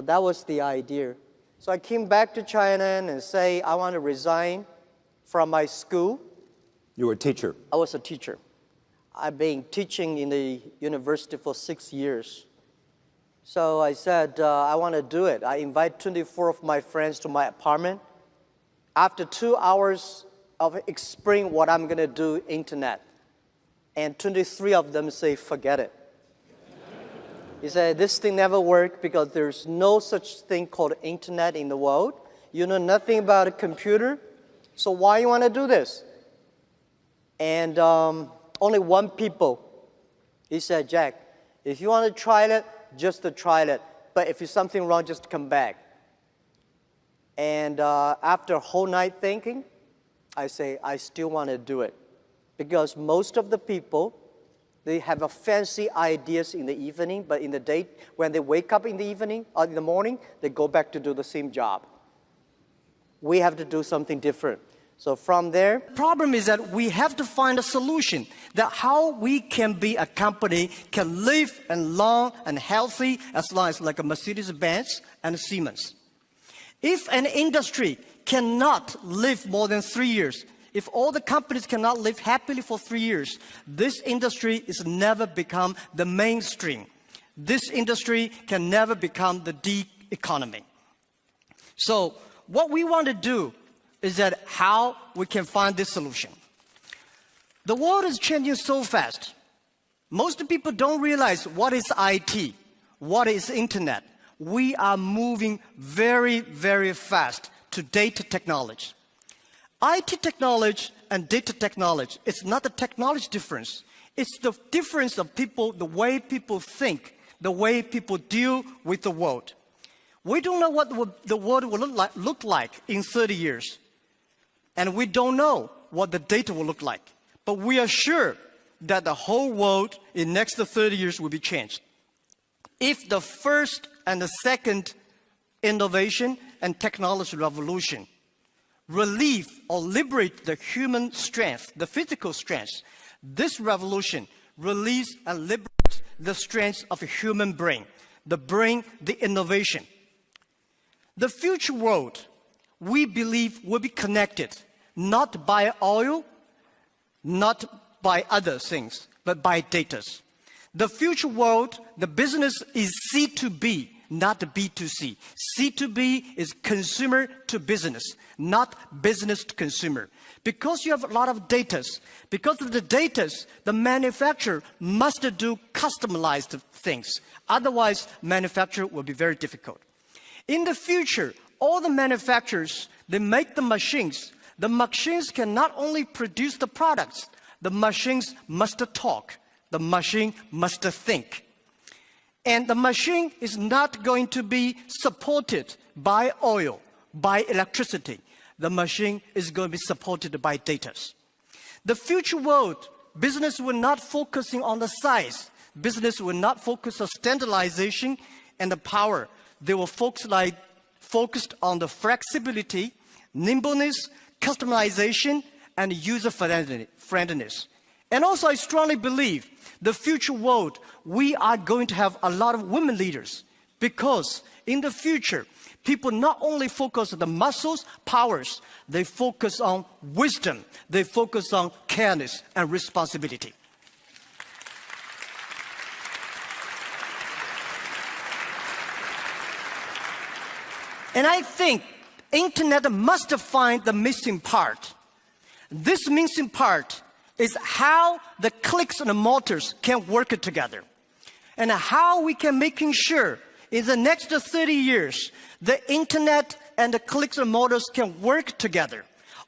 that was the idea. So I came back to China and say, I want to resign from my school. You were a teacher? I was a teacher. I've been teaching in the university for 6 years. So I said, I want to do it. I invite 24 of my friends to my apartment. After 2 hours of explaining what I'm going to do, internet, and 23 of them say, forget it. He said, this thing never worked because there's no such thing called internet in the world. You know nothing about a computer, so why you want to do this? And only one people, he said, Jack, if you want to try it, just to try it. But if there's something wrong, just come back. And after a whole night thinking, I say, I still want to do it. Because most of the people, they have a fancy ideas in the evening, but in the day, when they wake up in the evening or in the morning, they go back to do the same job. We have to do something different. So from there, problem is that we have to find a solution that how we can be a company can live and long and healthy as long as like a Mercedes-Benz and a Siemens. If an industry cannot live more than 3 years, if all the companies cannot live happily for 3 years, this industry is never become the mainstream. This industry can never become the D economy. So what we want to do is that how we can find this solution. The world is changing so fast. Most people don't realize what is IT, what is internet. We are moving very, very fast to data technology. IT technology and data technology, it's not a technology difference. It's the difference of people, the way people think, the way people deal with the world. We don't know what the world will look like in 30 years. And we don't know what the data will look like. But we are sure that the whole world in next 30 years will be changed. If the first and the second innovation and technology revolution relieve or liberate the human strength, the physical strength, this revolution release and liberate the strength of a human brain, the innovation. The future world, we believe, will be connected, not by oil, not by other things, but by data. The future world, the business is C2B, not B2C. C2B is consumer to business, not business to consumer. Because you have a lot of data, because of the data, the manufacturer must do customized things. Otherwise, manufacture will be very difficult. In the future, all the manufacturers, they make the machines. The machines can not only produce the products, the machines must talk. The machine must think. And the machine is not going to be supported by oil, by electricity. The machine is going to be supported by data. The future world, business will not focusing on the size. Business will not focus on standardization and the power. They will focused on the flexibility, nimbleness, customization, and user friendliness. And also, I strongly believe the future world, we are going to have a lot of women leaders because in the future, people not only focus on the muscles, powers, they focus on wisdom, they focus on careness and responsibility. And I think internet must find the missing part. This missing part is how the clicks and the motors can work together. And how we can making sure in the next 30 years, the internet and the clicks and motors can work together.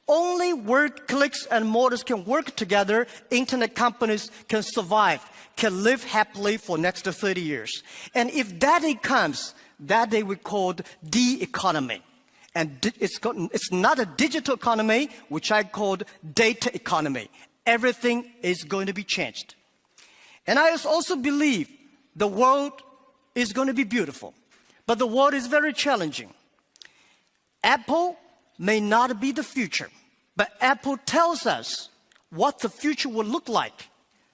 Only where clicks and motors can work together, internet companies can survive, can live happily for next 30 years. And if that day comes, that day we called D economy. And it's not a digital economy, which I called data economy. Everything is going to be changed. And I also believe the world is going to be beautiful, but the world is very challenging. Apple may not be the future, but Apple tells us what the future will look like.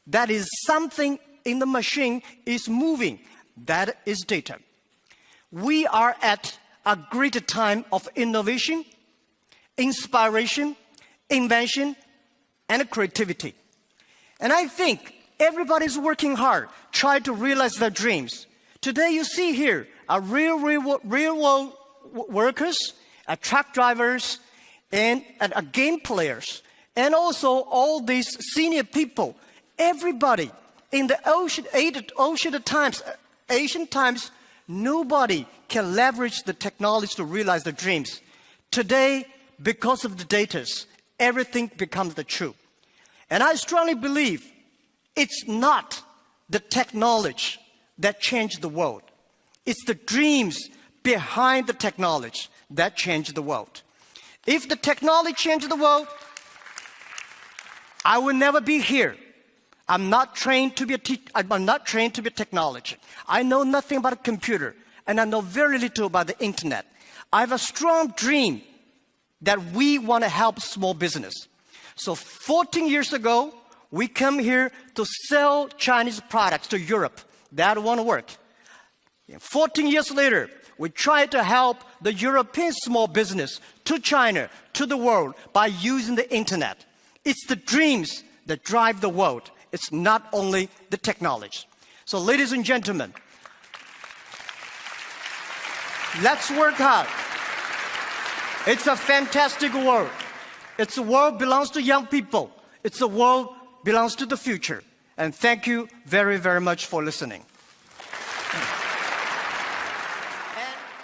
That is something in the machine is moving. That is data. we are at a great time of innovation, inspiration, invention, and creativity. And I think everybody's working hard, trying to realize their dreams. Today you see here are real world workers, truck drivers, and game players, and also all these senior people. Everybody in the Asian times, nobody can leverage the technology to realize their dreams. Today, because of the data, everything becomes the truth. And I strongly believe it's not the technology that changed the world. It's the dreams behind the technology that changed the world. If the technology changed the world, I will never be here. I'm not trained to be I'm not trained to be a technology. I know nothing about a computer, and I know very little about the internet. I have a strong dream that we want to help small business. So 14 years ago, we come here to sell Chinese products to Europe. That won't work. 14 years later, we try to help the European small business to China, to the world, by using the internet. It's the dreams that drive the world. It's not only the technology. So ladies and gentlemen, let's work hard. It's a fantastic world. It's a world belongs to young people. It's a world belongs to the future. And thank you very, very much for listening.